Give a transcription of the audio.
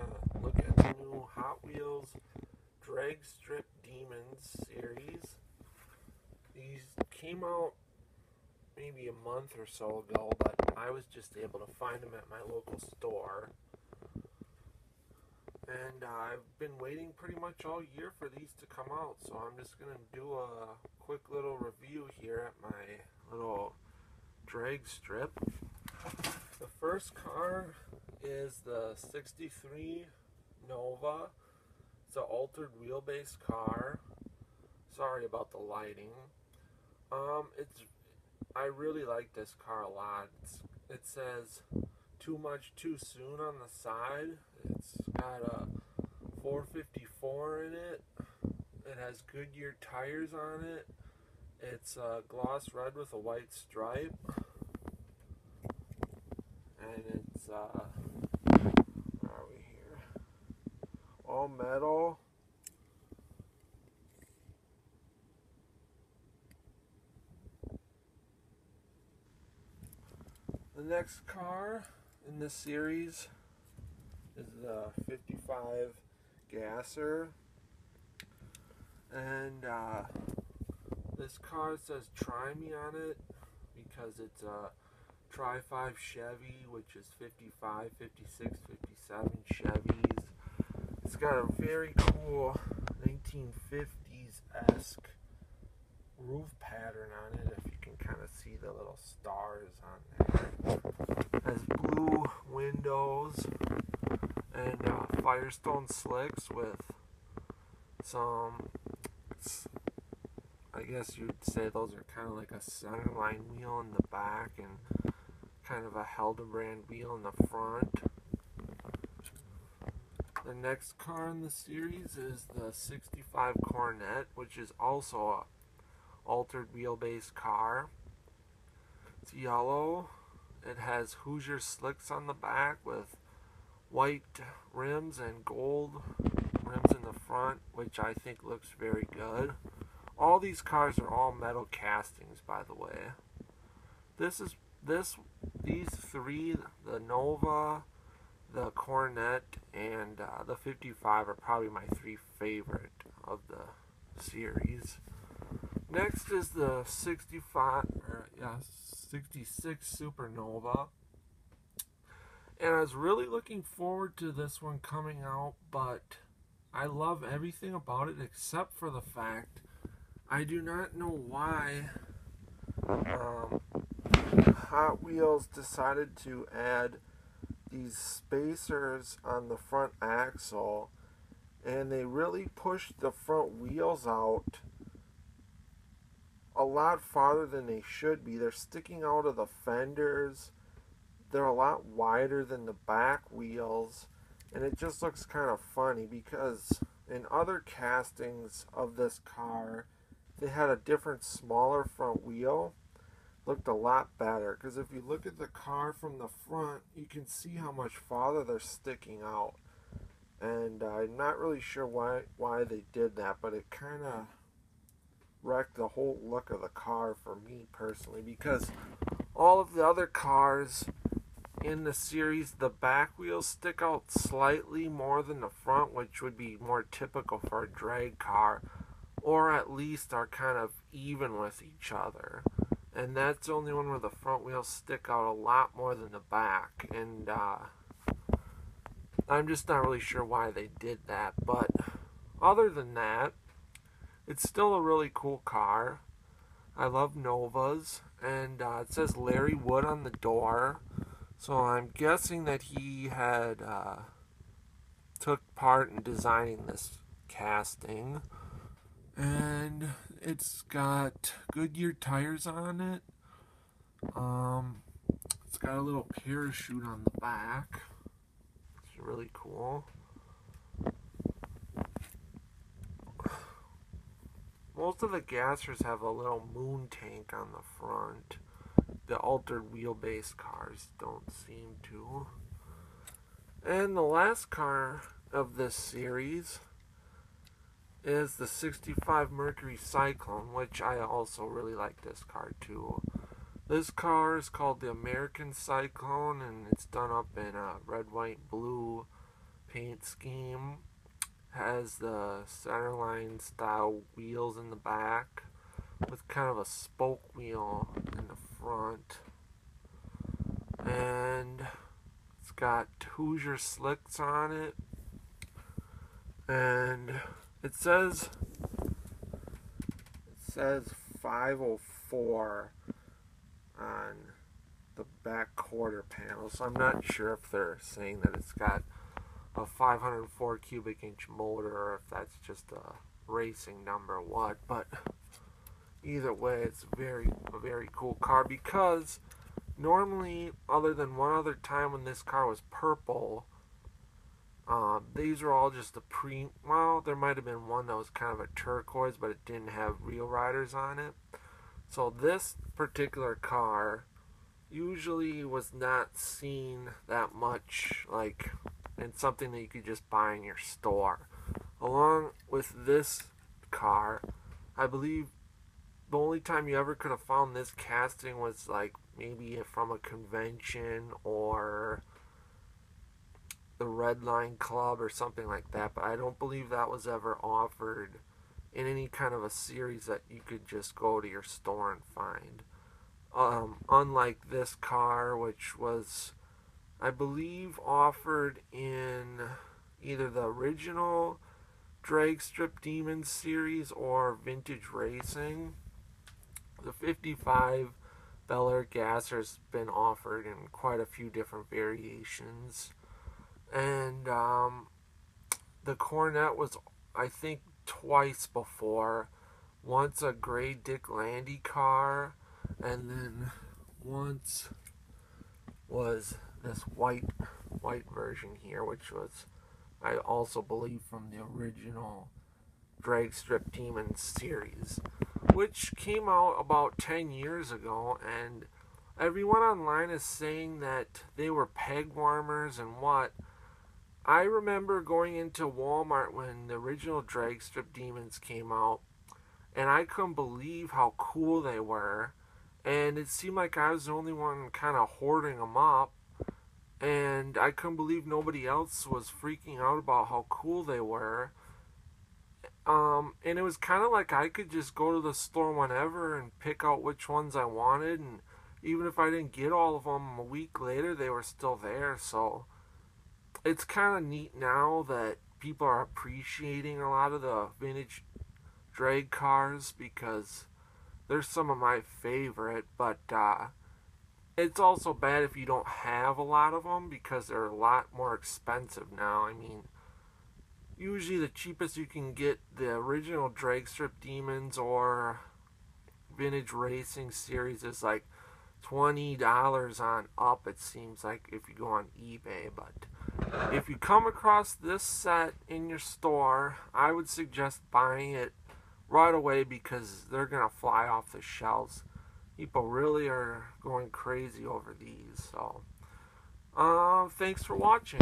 to look at the new Hot Wheels Drag Strip Demons series. These came out maybe a month or so ago, but I was just able to find them at my local store. And I've been waiting pretty much all year for these to come out, so I'm just going to do a quick little review here at my little drag strip. The first car is the 63 Nova. It's an altered wheelbase car. Sorry about the lighting. I really like this car a lot. It says "Too Much Too Soon" on the side. It's got a 454 in it. It has Goodyear tires on it. It's gloss red with a white stripe. And it's, where are we here? All metal. The next car in this series is the 55 Gasser. And this car says "Try Me" on it because it's a Tri-5 Chevy, which is 55, 56, 57 Chevys. It's got a very cool 1950s-esque roof pattern on it, if you can kind of see the little stars on there. It has blue windows and Firestone slicks with some, I guess you'd say those are kind of like a centerline wheel in the back and kind of a Hildebrand wheel in the front. The next car in the series is the 65 Coronet, which is also a altered wheelbase car. It's yellow. It has Hoosier slicks on the back with white rims and gold rims in the front, which I think looks very good. All these cars are all metal castings, by the way. These three, the Nova, the Coronet, and the 55 are probably my three favorite of the series. Next is the 66 Supernova. And I was really looking forward to this one coming out, but I love everything about it except for the fact I do not know why Hot Wheels decided to add these spacers on the front axle, and they really pushed the front wheels out a lot farther than they should be. They're sticking out of the fenders. They're a lot wider than the back wheels, and it just looks kind of funny because in other castings of this car, they had a different, smaller front wheel. Looked a lot better, because if you look at the car from the front, you can see how much farther they're sticking out. And I'm not really sure why they did that, but it kind of wrecked the whole look of the car for me personally, because all of the other cars in the series, the back wheels stick out slightly more than the front, which would be more typical for a drag car, or at least are kind of even with each other. And that's the only one where the front wheels stick out a lot more than the back. And I'm just not really sure why they did that. But other than that, it's still a really cool car. I love Novas. And it says Larry Wood on the door. So I'm guessing that he had took part in designing this casting. And it's got Goodyear tires on it. It's got a little parachute on the back. It's really cool. Most of the Gassers have a little moon tank on the front. The altered wheelbase cars don't seem to. And the last car of this series is the 65 Mercury Cyclone, which I also really like this car too. This car is called the American Cyclone, and it's done up in red, white, blue paint scheme. Has the centerline style wheels in the back with kind of a spoke wheel in the front. And it's got Hoosier slicks on it. And it says 504 on the back quarter panel, so I'm not sure if they're saying that it's got a 504 cubic inch motor or if that's just a racing number or what, but either way it's a very cool car, because normally, other than one other time when this car was purple, these are all just the well, there might have been one that was kind of a turquoise, but it didn't have real riders on it. So this particular car usually was not seen that much, like, in something that you could just buy in your store. Along with this car, I believe the only time you ever could have found this casting was like maybe from a convention or the Red Line Club or something like that, but I don't believe that was ever offered in any kind of a series that you could just go to your store and find. Unlike this car, which was, I believe, offered in either the original Drag Strip Demons series or Vintage Racing. The 55 Bel Air Gasser has been offered in quite a few different variations. And the Cornet was, I think, twice before. Once a gray Dick Landy car, and then once was this white version here, which was, I also believe, from the original Drag Strip Demons series, which came out about 10 years ago, and everyone online is saying that they were peg warmers and what. I remember going into Walmart when the original Drag Strip Demons came out, and I couldn't believe how cool they were, and it seemed like I was the only one kind of hoarding them up, and I couldn't believe nobody else was freaking out about how cool they were. And it was kind of like I could just go to the store whenever and pick out which ones I wanted, and even if I didn't get all of them a week later, they were still there. So it's kind of neat now that people are appreciating a lot of the vintage drag cars, because they're some of my favorite, but it's also bad if you don't have a lot of them, because they're a lot more expensive now. I mean, usually the cheapest you can get the original Drag Strip Demons or Vintage Racing series is like $20 on up, it seems like, if you go on eBay. But if you come across this set in your store, I would suggest buying it right away, because they're gonna fly off the shelves. People really are going crazy over these. So thanks for watching.